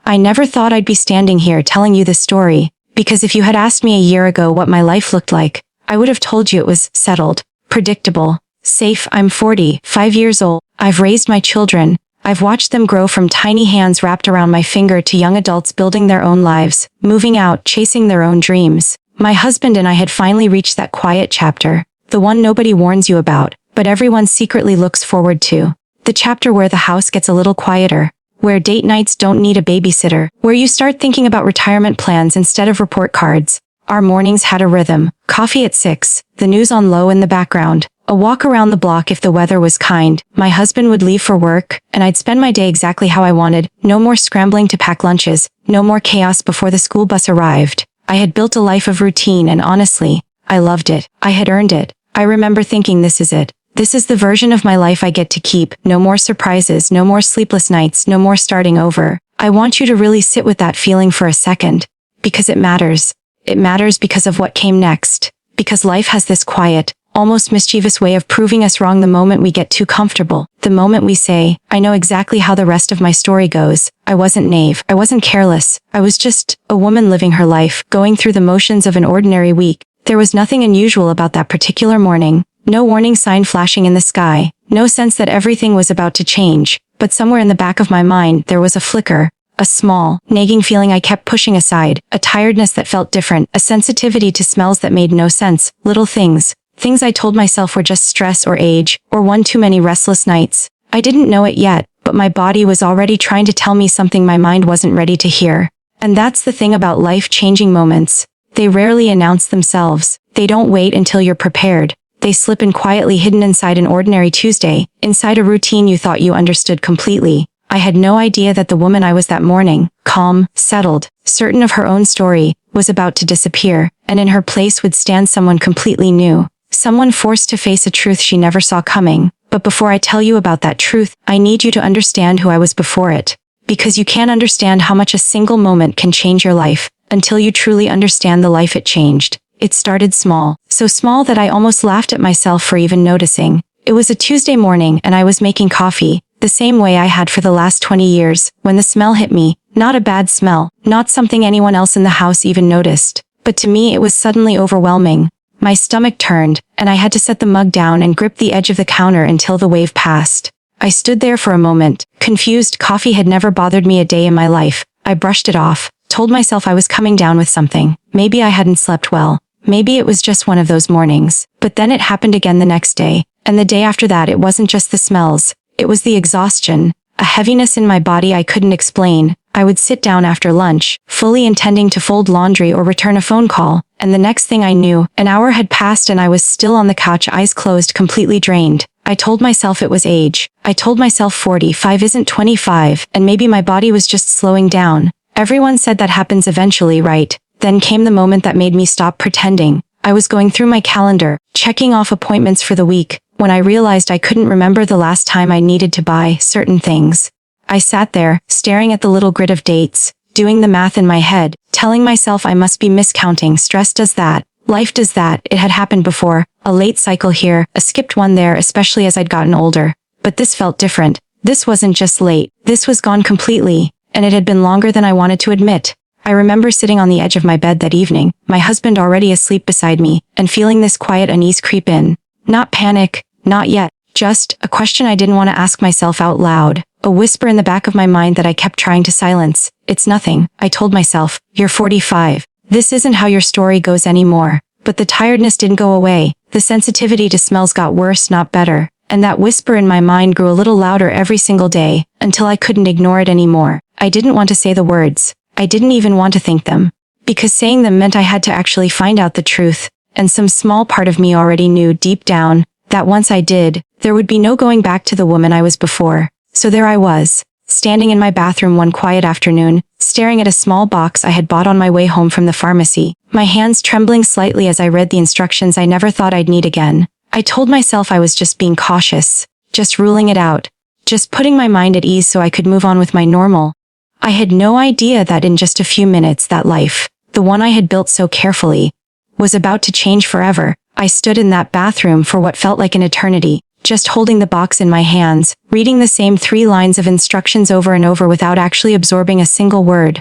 I never thought I'd be standing here telling you this story, because if you had asked me a year ago what my life looked like, I would have told you it was settled, predictable, safe. I'm 45 years old. I've raised my children. I've watched them grow from tiny hands wrapped around my finger to young adults building their own lives, moving out, chasing their own dreams. My husband and I had finally reached that quiet chapter, the one nobody warns you about, but everyone secretly looks forward to. The chapter where the house gets a little quieter, where date nights don't need a babysitter, where you start thinking about retirement plans instead of report cards. Our mornings had a rhythm: coffee at 6, the news on low in the background, a walk around the block if the weather was kind. My husband would leave for work, and I'd spend my day exactly how I wanted. No more scrambling to pack lunches, no more chaos before the school bus arrived. I had built a life of routine, and honestly, I loved it. I had earned it. I remember thinking, this is it. This is the version of my life I get to keep. No more surprises, no more sleepless nights, no more starting over. I want you to really sit with that feeling for a second, because it matters. It matters because of what came next. Because life has this quiet, almost mischievous way of proving us wrong the moment we get too comfortable. The moment we say, I know exactly how the rest of my story goes. I wasn't naive. I wasn't careless. I was just a woman living her life, going through the motions of an ordinary week. There was nothing unusual about that particular morning. No warning sign flashing in the sky. No sense that everything was about to change. But somewhere in the back of my mind, there was a flicker. A small, nagging feeling I kept pushing aside. A tiredness that felt different. A sensitivity to smells that made no sense. Little things. Things I told myself were just stress or age, or one too many restless nights. I didn't know it yet, but my body was already trying to tell me something my mind wasn't ready to hear. And that's the thing about life-changing moments. They rarely announce themselves. They don't wait until you're prepared. They slip in quietly, hidden inside an ordinary Tuesday, inside a routine you thought you understood completely. I had no idea that the woman I was that morning, calm, settled, certain of her own story, was about to disappear, and in her place would stand someone completely new. Someone forced to face a truth she never saw coming. But before I tell you about that truth, I need you to understand who I was before it. Because you can't understand how much a single moment can change your life, until you truly understand the life it changed. It started small, so small that I almost laughed at myself for even noticing. It was a Tuesday morning and I was making coffee, the same way I had for the last 20 years, when the smell hit me. Not a bad smell, not something anyone else in the house even noticed. But to me it was suddenly overwhelming. My stomach turned, and I had to set the mug down and grip the edge of the counter until the wave passed. I stood there for a moment, confused. Coffee had never bothered me a day in my life. I brushed it off, told myself I was coming down with something. Maybe I hadn't slept well. Maybe it was just one of those mornings. But then it happened again the next day. And the day after that, it wasn't just the smells. It was the exhaustion. A heaviness in my body I couldn't explain. I would sit down after lunch, fully intending to fold laundry or return a phone call. And the next thing I knew, an hour had passed and I was still on the couch, eyes closed, completely drained. I told myself it was age. I told myself 45 isn't 25, and maybe my body was just slowing down. Everyone said that happens eventually, right? Then came the moment that made me stop pretending. I was going through my calendar, checking off appointments for the week, when I realized I couldn't remember the last time I needed to buy certain things. I sat there, staring at the little grid of dates, doing the math in my head, telling myself I must be miscounting. Stress does that. Life does that. It had happened before. A late cycle here, a skipped one there, especially as I'd gotten older. But this felt different. This wasn't just late. This was gone completely. And it had been longer than I wanted to admit. I remember sitting on the edge of my bed that evening, my husband already asleep beside me, and feeling this quiet unease creep in. Not panic, not yet. Just a question I didn't want to ask myself out loud. A whisper in the back of my mind that I kept trying to silence. It's nothing, I told myself. You're 45. This isn't how your story goes anymore. But the tiredness didn't go away. The sensitivity to smells got worse, not better. And that whisper in my mind grew a little louder every single day, until I couldn't ignore it anymore. I didn't want to say the words. I didn't even want to think them. Because saying them meant I had to actually find out the truth. And some small part of me already knew deep down that once I did, there would be no going back to the woman I was before. So there I was, standing in my bathroom one quiet afternoon, staring at a small box I had bought on my way home from the pharmacy, my hands trembling slightly as I read the instructions I never thought I'd need again. I told myself I was just being cautious, just ruling it out, just putting my mind at ease so I could move on with my normal. I had no idea that in just a few minutes that life, the one I had built so carefully, was about to change forever. I stood in that bathroom for what felt like an eternity, just holding the box in my hands, reading the same 3 lines of instructions over and over without actually absorbing a single word.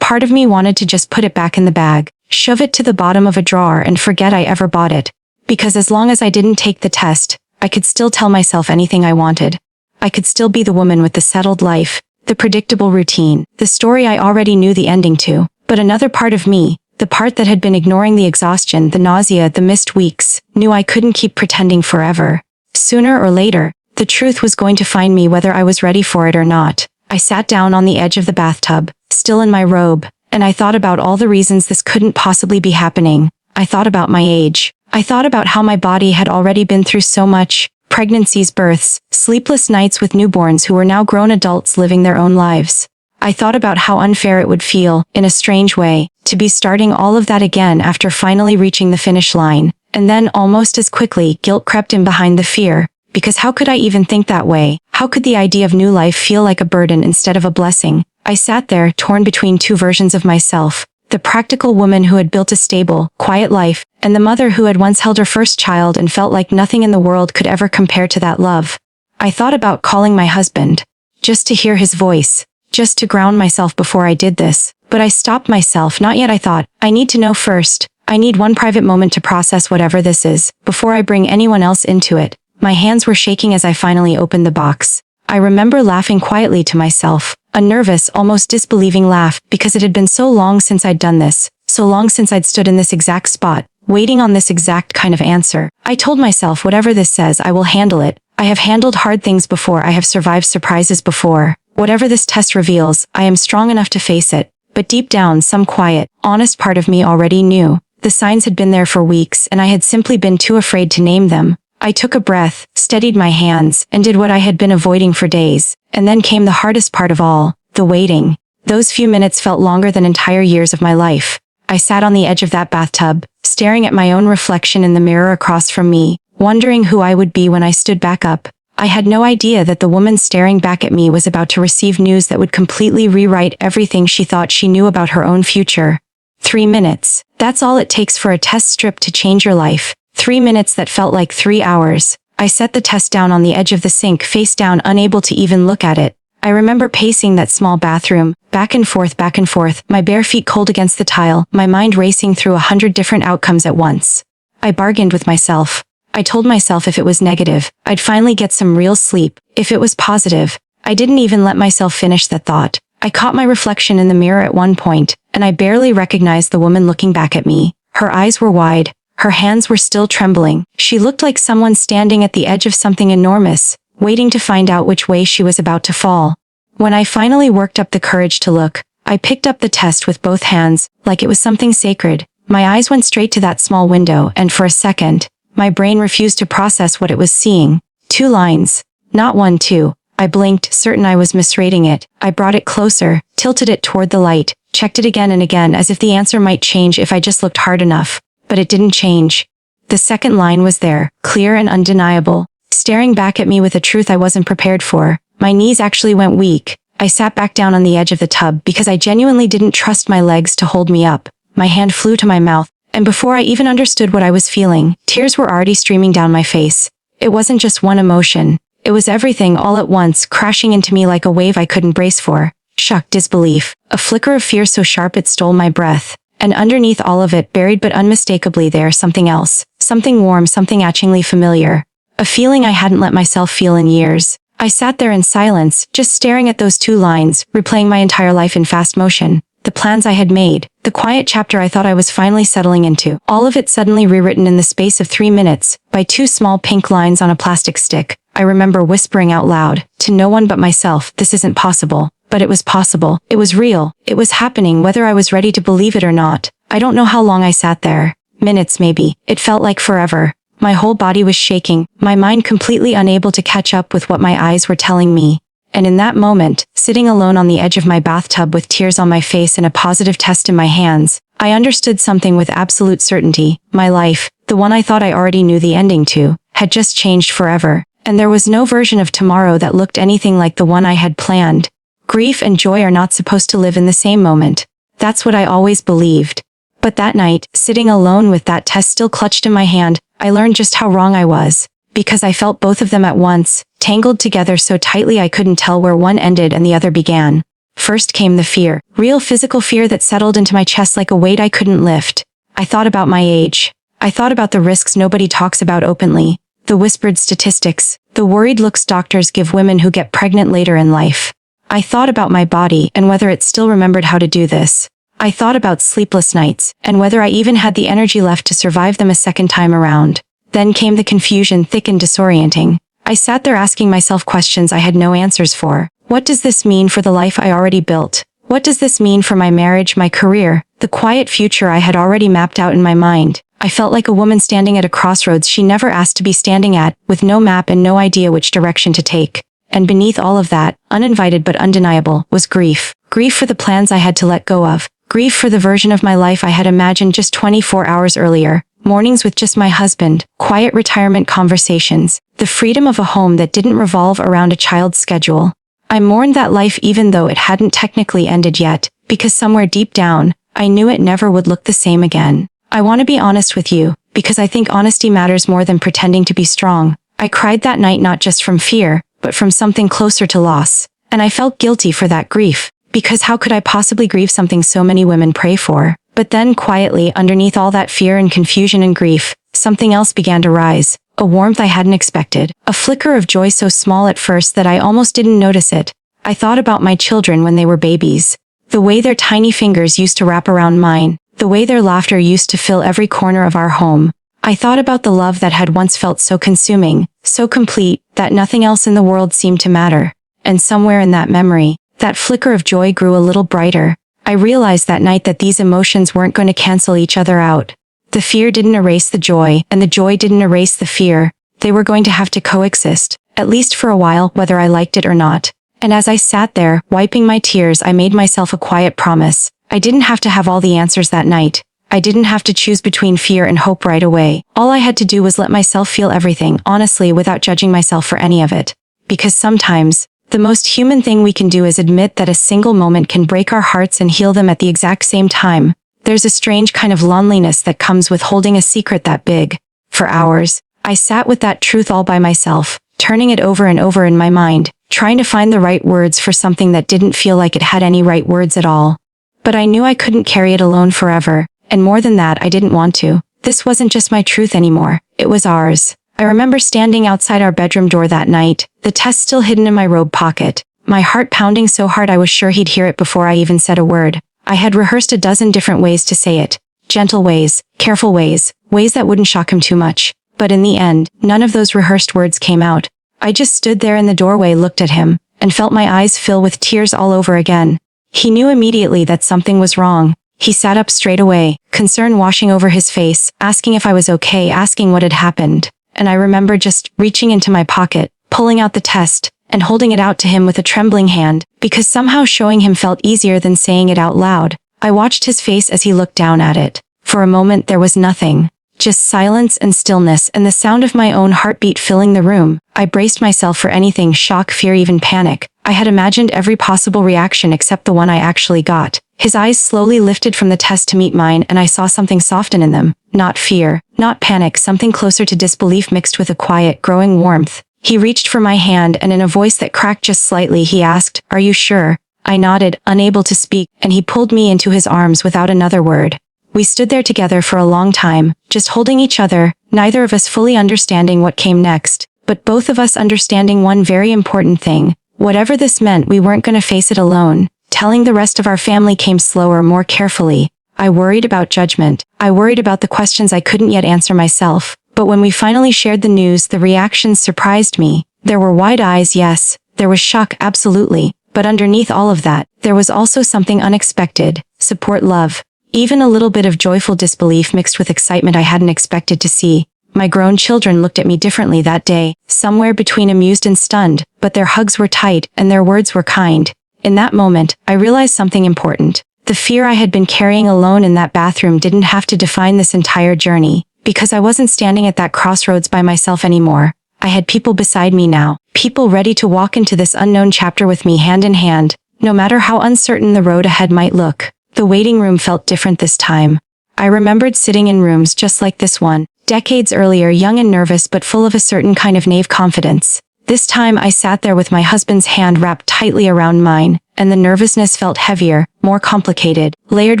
Part of me wanted to just put it back in the bag, shove it to the bottom of a drawer and forget I ever bought it. Because as long as I didn't take the test, I could still tell myself anything I wanted. I could still be the woman with the settled life, the predictable routine, the story I already knew the ending to. But another part of me, the part that had been ignoring the exhaustion, the nausea, the missed weeks, knew I couldn't keep pretending forever. Sooner or later, the truth was going to find me whether I was ready for it or not. I sat down on the edge of the bathtub, still in my robe, and I thought about all the reasons this couldn't possibly be happening. I thought about my age. I thought about how my body had already been through so much: pregnancies, births, sleepless nights with newborns who were now grown adults living their own lives. I thought about how unfair it would feel, in a strange way, to be starting all of that again after finally reaching the finish line. And then, almost as quickly, guilt crept in behind the fear, because how could I even think that way? How could the idea of new life feel like a burden instead of a blessing? I sat there, torn between 2 versions of myself: the practical woman who had built a stable, quiet life, and the mother who had once held her first child and felt like nothing in the world could ever compare to that love. I thought about calling my husband, just to hear his voice, just to ground myself before I did this. But I stopped myself. Not yet, I thought. I need to know first. I need one private moment to process whatever this is, before I bring anyone else into it. My hands were shaking as I finally opened the box. I remember laughing quietly to myself, a nervous, almost disbelieving laugh, because it had been so long since I'd done this, so long since I'd stood in this exact spot, waiting on this exact kind of answer. I told myself, whatever this says, I will handle it. I have handled hard things before. I have survived surprises before. Whatever this test reveals, I am strong enough to face it. But deep down, some quiet, honest part of me already knew. The signs had been there for weeks, and I had simply been too afraid to name them. I took a breath, steadied my hands, and did what I had been avoiding for days. And then came the hardest part of all, the waiting. Those few minutes felt longer than entire years of my life. I sat on the edge of that bathtub, staring at my own reflection in the mirror across from me, wondering who I would be when I stood back up. I had no idea that the woman staring back at me was about to receive news that would completely rewrite everything she thought she knew about her own future. 3 minutes. That's all it takes for a test strip to change your life. 3 minutes that felt like 3 hours. I set the test down on the edge of the sink, face down, unable to even look at it. I remember pacing that small bathroom, back and forth, my bare feet cold against the tile, my mind racing through 100 different outcomes at once. I bargained with myself. I told myself if it was negative, I'd finally get some real sleep. If it was positive, I didn't even let myself finish that thought. I caught my reflection in the mirror at one point, and I barely recognized the woman looking back at me. Her eyes were wide. Her hands were still trembling. She looked like someone standing at the edge of something enormous, waiting to find out which way she was about to fall. When I finally worked up the courage to look, I picked up the test with both hands, like it was something sacred. My eyes went straight to that small window, and for a second, my brain refused to process what it was seeing. 2 lines. Not 1, 2. I blinked, certain I was misreading it. I brought it closer, tilted it toward the light, checked it again and again as if the answer might change if I just looked hard enough. But it didn't change. The second line was there, clear and undeniable, staring back at me with a truth I wasn't prepared for. My knees actually went weak. I sat back down on the edge of the tub because I genuinely didn't trust my legs to hold me up. My hand flew to my mouth, and before I even understood what I was feeling, tears were already streaming down my face. It wasn't just one emotion. It was everything all at once, crashing into me like a wave I couldn't brace for. Shock, disbelief, a flicker of fear so sharp it stole my breath. And underneath all of it, buried but unmistakably there, something else. Something warm, something achingly familiar. A feeling I hadn't let myself feel in years. I sat there in silence, just staring at those 2 lines, replaying my entire life in fast motion. The plans I had made, the quiet chapter I thought I was finally settling into, all of it suddenly rewritten in the space of 3 minutes, by 2 small pink lines on a plastic stick. I remember whispering out loud, to no one but myself, this isn't possible. But it was possible. It was real. It was happening whether I was ready to believe it or not. I don't know how long I sat there. Minutes maybe. It felt like forever. My whole body was shaking, my mind completely unable to catch up with what my eyes were telling me. And in that moment, sitting alone on the edge of my bathtub with tears on my face and a positive test in my hands, I understood something with absolute certainty. My life, the one I thought I already knew the ending to, had just changed forever. And there was no version of tomorrow that looked anything like the one I had planned. Grief and joy are not supposed to live in the same moment. That's what I always believed. But that night, sitting alone with that test still clutched in my hand, I learned just how wrong I was. because I felt both of them at once, tangled together so tightly I couldn't tell where one ended and the other began. First came the fear, real physical fear that settled into my chest like a weight I couldn't lift. I thought about my age. I thought about the risks nobody talks about openly, the whispered statistics, the worried looks doctors give women who get pregnant later in life. I thought about my body and whether it still remembered how to do this. I thought about sleepless nights and whether I even had the energy left to survive them a second time around. Then came the confusion, thick and disorienting. I sat there asking myself questions I had no answers for. What does this mean for the life I already built? What does this mean for my marriage, my career, the quiet future I had already mapped out in my mind? I felt like a woman standing at a crossroads she never asked to be standing at, with no map and no idea which direction to take. And beneath all of that, uninvited but undeniable, was grief. Grief for the plans I had to let go of. Grief for the version of my life I had imagined just 24 hours earlier. Mornings with just my husband, quiet retirement conversations, the freedom of a home that didn't revolve around a child's schedule. I mourned that life even though it hadn't technically ended yet, because somewhere deep down, I knew it never would look the same again. I want to be honest with you, because I think honesty matters more than pretending to be strong. I cried that night not just from fear, but from something closer to loss. And I felt guilty for that grief, because how could I possibly grieve something so many women pray for? But then quietly, underneath all that fear and confusion and grief, something else began to rise. A warmth I hadn't expected. A flicker of joy so small at first that I almost didn't notice it. I thought about my children when they were babies. The way their tiny fingers used to wrap around mine. The way their laughter used to fill every corner of our home. I thought about the love that had once felt so consuming, so complete, that nothing else in the world seemed to matter. And somewhere in that memory, that flicker of joy grew a little brighter. I realized that night that these emotions weren't going to cancel each other out. The fear didn't erase the joy, and the joy didn't erase the fear. They were going to have to coexist, at least for a while, whether I liked it or not. And as I sat there, wiping my tears, I made myself a quiet promise. I didn't have to have all the answers that night. I didn't have to choose between fear and hope right away. All I had to do was let myself feel everything, honestly, without judging myself for any of it. Because sometimes, the most human thing we can do is admit that a single moment can break our hearts and heal them at the exact same time. There's a strange kind of loneliness that comes with holding a secret that big. For hours, I sat with that truth all by myself, turning it over and over in my mind, trying to find the right words for something that didn't feel like it had any right words at all. But I knew I couldn't carry it alone forever, and more than that, I didn't want to. This wasn't just my truth anymore, it was ours. I remember standing outside our bedroom door that night, the test still hidden in my robe pocket, my heart pounding so hard I was sure he'd hear it before I even said a word. I had rehearsed a dozen different ways to say it. Gentle ways, careful ways, ways that wouldn't shock him too much. But in the end, none of those rehearsed words came out. I just stood there in the doorway, looked at him, and felt my eyes fill with tears all over again. He knew immediately that something was wrong. He sat up straight away, concern washing over his face, asking if I was okay, asking what had happened. And I remember just reaching into my pocket, pulling out the test, and holding it out to him with a trembling hand, because somehow showing him felt easier than saying it out loud. I watched his face as he looked down at it. For a moment there was nothing. Just silence and stillness and the sound of my own heartbeat filling the room. I braced myself for anything, shock, fear, even panic. I had imagined every possible reaction except the one I actually got. His eyes slowly lifted from the test to meet mine, and I saw something soften in them. Not fear, not panic, something closer to disbelief mixed with a quiet, growing warmth. He reached for my hand, and in a voice that cracked just slightly, he asked, "Are you sure?" I nodded, unable to speak, and he pulled me into his arms without another word. We stood there together for a long time, just holding each other, neither of us fully understanding what came next, but both of us understanding one very important thing. Whatever this meant, we weren't going to face it alone. Telling the rest of our family came slower, more carefully. I worried about judgment. I worried about the questions I couldn't yet answer myself. But when we finally shared the news, the reactions surprised me. There were wide eyes, yes. There was shock, absolutely. But underneath all of that, there was also something unexpected. Support, love. Even a little bit of joyful disbelief mixed with excitement I hadn't expected to see. My grown children looked at me differently that day, somewhere between amused and stunned, but their hugs were tight and their words were kind. In that moment, I realized something important. The fear I had been carrying alone in that bathroom didn't have to define this entire journey. Because I wasn't standing at that crossroads by myself anymore. I had people beside me now, people ready to walk into this unknown chapter with me hand in hand, no matter how uncertain the road ahead might look. The waiting room felt different this time. I remembered sitting in rooms just like this one, Decades earlier, young and nervous but full of a certain kind of naive confidence. This time I sat there with my husband's hand wrapped tightly around mine, and the nervousness felt heavier, more complicated, layered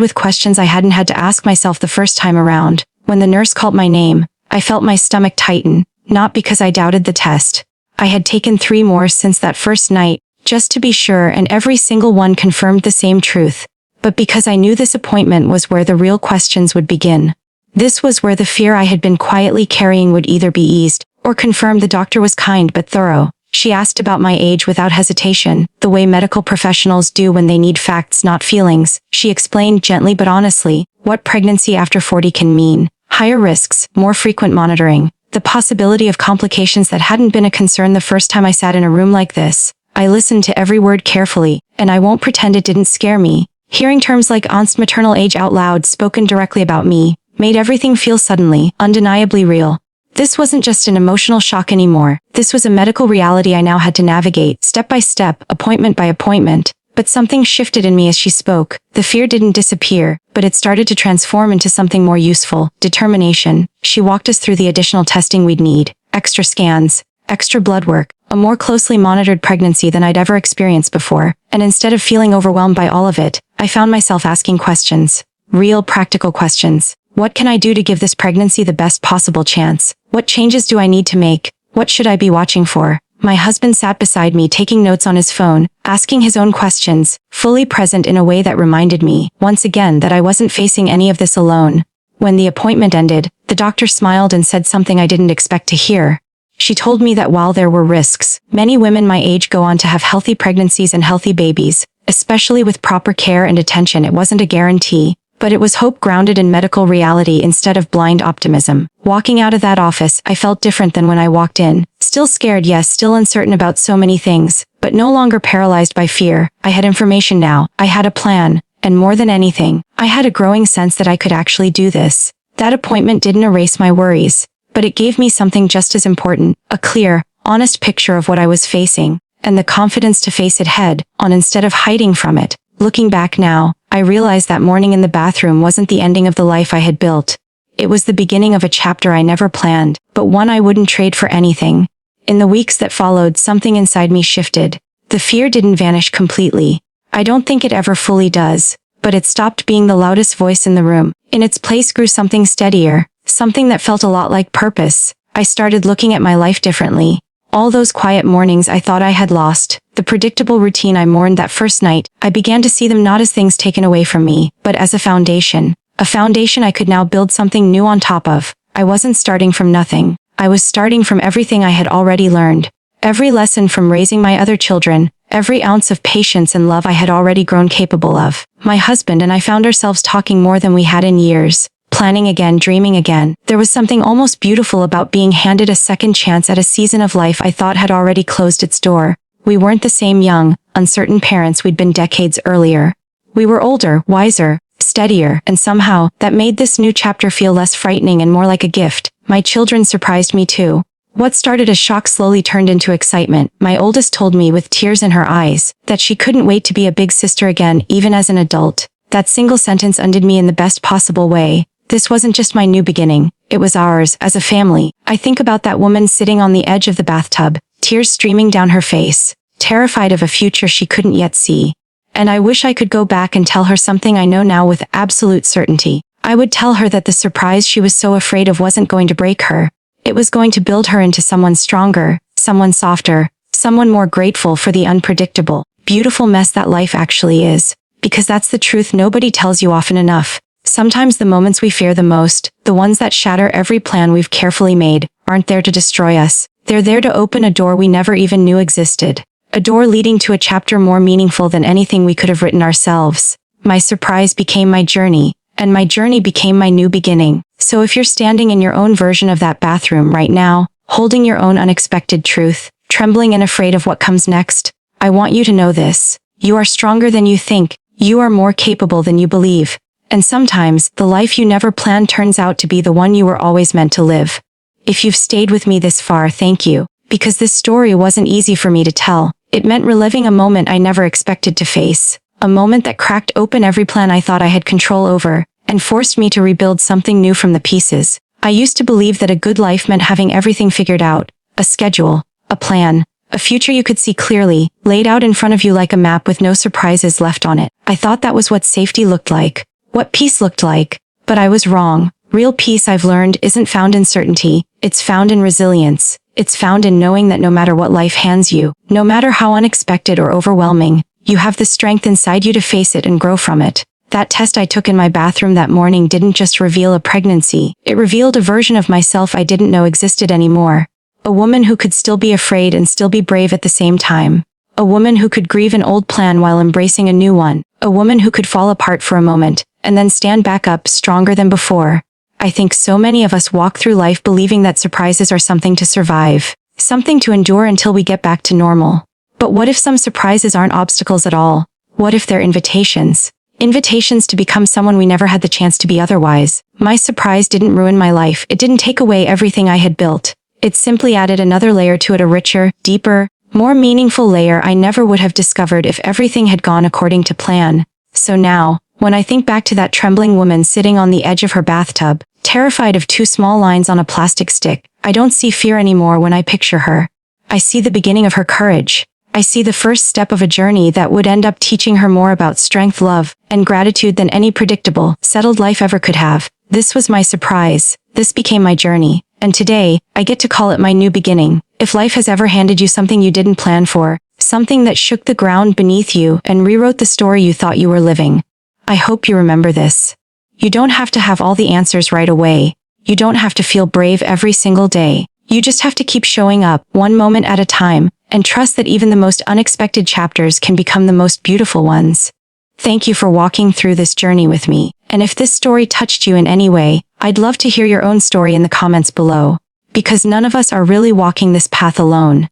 with questions I hadn't had to ask myself the first time around. When the nurse called my name, I felt my stomach tighten, not because I doubted the test. I had taken 3 more since that first night, just to be sure, and every single one confirmed the same truth. But because I knew this appointment was where the real questions would begin. This was where the fear I had been quietly carrying would either be eased, or confirmed. The doctor was kind but thorough. She asked about my age without hesitation, the way medical professionals do when they need facts, not feelings. She explained gently but honestly what pregnancy after 40 can mean. Higher risks, more frequent monitoring, the possibility of complications that hadn't been a concern the first time I sat in a room like this. I listened to every word carefully, and I won't pretend it didn't scare me. Hearing terms like aunt's maternal age out loud spoken directly about me made everything feel suddenly, undeniably real. This wasn't just an emotional shock anymore. This was a medical reality I now had to navigate, step by step, appointment by appointment. But something shifted in me as she spoke. The fear didn't disappear, but it started to transform into something more useful: determination. She walked us through the additional testing we'd need, extra scans, extra blood work, a more closely monitored pregnancy than I'd ever experienced before, and instead of feeling overwhelmed by all of it, I found myself asking questions. Real, practical questions. What can I do to give this pregnancy the best possible chance? What changes do I need to make? What should I be watching for? My husband sat beside me taking notes on his phone, asking his own questions, fully present in a way that reminded me, once again, that I wasn't facing any of this alone. When the appointment ended, the doctor smiled and said something I didn't expect to hear. She told me that while there were risks, many women my age go on to have healthy pregnancies and healthy babies, especially with proper care and attention. It wasn't a guarantee, but it was hope grounded in medical reality instead of blind optimism. Walking out of that office, I felt different than when I walked in. Still scared, yes, still uncertain about so many things, but no longer paralyzed by fear. I had information now. I had a plan. And more than anything, I had a growing sense that I could actually do this. That appointment didn't erase my worries, but it gave me something just as important: a clear, honest picture of what I was facing, and the confidence to face it head on instead of hiding from it. Looking back now, I realized that morning in the bathroom wasn't the ending of the life I had built. It was the beginning of a chapter I never planned, but one I wouldn't trade for anything. In the weeks that followed, something inside me shifted. The fear didn't vanish completely. I don't think it ever fully does, but it stopped being the loudest voice in the room. In its place grew something steadier, something that felt a lot like purpose. I started looking at my life differently. All those quiet mornings I thought I had lost, the predictable routine I mourned that first night, I began to see them not as things taken away from me, but as a foundation. A foundation I could now build something new on top of. I wasn't starting from nothing. I was starting from everything I had already learned. Every lesson from raising my other children, every ounce of patience and love I had already grown capable of. My husband and I found ourselves talking more than we had in years. Planning again, dreaming again. There was something almost beautiful about being handed a second chance at a season of life I thought had already closed its door. We weren't the same young, uncertain parents we'd been decades earlier. We were older, wiser, steadier, and somehow, that made this new chapter feel less frightening and more like a gift. My children surprised me too. What started as shock slowly turned into excitement. My oldest told me with tears in her eyes that she couldn't wait to be a big sister again, even as an adult. That single sentence undid me in the best possible way. This wasn't just my new beginning, it was ours, as a family. I think about that woman sitting on the edge of the bathtub, tears streaming down her face, terrified of a future she couldn't yet see. And I wish I could go back and tell her something I know now with absolute certainty. I would tell her that the surprise she was so afraid of wasn't going to break her. It was going to build her into someone stronger, someone softer, someone more grateful for the unpredictable, beautiful mess that life actually is. Because that's the truth nobody tells you often enough. Sometimes the moments we fear the most, the ones that shatter every plan we've carefully made, aren't there to destroy us. They're there to open a door we never even knew existed. A door leading to a chapter more meaningful than anything we could have written ourselves. My surprise became my journey, and my journey became my new beginning. So if you're standing in your own version of that bathroom right now, holding your own unexpected truth, trembling and afraid of what comes next, I want you to know this. You are stronger than you think. You are more capable than you believe. And sometimes, the life you never planned turns out to be the one you were always meant to live. If you've stayed with me this far, thank you. Because this story wasn't easy for me to tell. It meant reliving a moment I never expected to face. A moment that cracked open every plan I thought I had control over, and forced me to rebuild something new from the pieces. I used to believe that a good life meant having everything figured out, a schedule, a plan, a future you could see clearly, laid out in front of you like a map with no surprises left on it. I thought that was what safety looked like, what peace looked like, but I was wrong. Real peace, I've learned, isn't found in certainty, it's found in resilience. It's found in knowing that no matter what life hands you, no matter how unexpected or overwhelming, you have the strength inside you to face it and grow from it. That test I took in my bathroom that morning didn't just reveal a pregnancy, it revealed a version of myself I didn't know existed anymore. A woman who could still be afraid and still be brave at the same time. A woman who could grieve an old plan while embracing a new one. A woman who could fall apart for a moment, and then stand back up stronger than before. I think so many of us walk through life believing that surprises are something to survive, something to endure until we get back to normal. But what if some surprises aren't obstacles at all? What if they're invitations? Invitations to become someone we never had the chance to be otherwise. My surprise didn't ruin my life, it didn't take away everything I had built. It simply added another layer to it, a richer, deeper, more meaningful layer I never would have discovered if everything had gone according to plan. So now, when I think back to that trembling woman sitting on the edge of her bathtub, terrified of 2 small lines on a plastic stick, I don't see fear anymore when I picture her. I see the beginning of her courage. I see the first step of a journey that would end up teaching her more about strength, love, and gratitude than any predictable, settled life ever could have. This was my surprise. This became my journey. And today, I get to call it my new beginning. If life has ever handed you something you didn't plan for, something that shook the ground beneath you and rewrote the story you thought you were living, I hope you remember this. You don't have to have all the answers right away. You don't have to feel brave every single day. You just have to keep showing up, one moment at a time, and trust that even the most unexpected chapters can become the most beautiful ones. Thank you for walking through this journey with me. And if this story touched you in any way, I'd love to hear your own story in the comments below. Because none of us are really walking this path alone.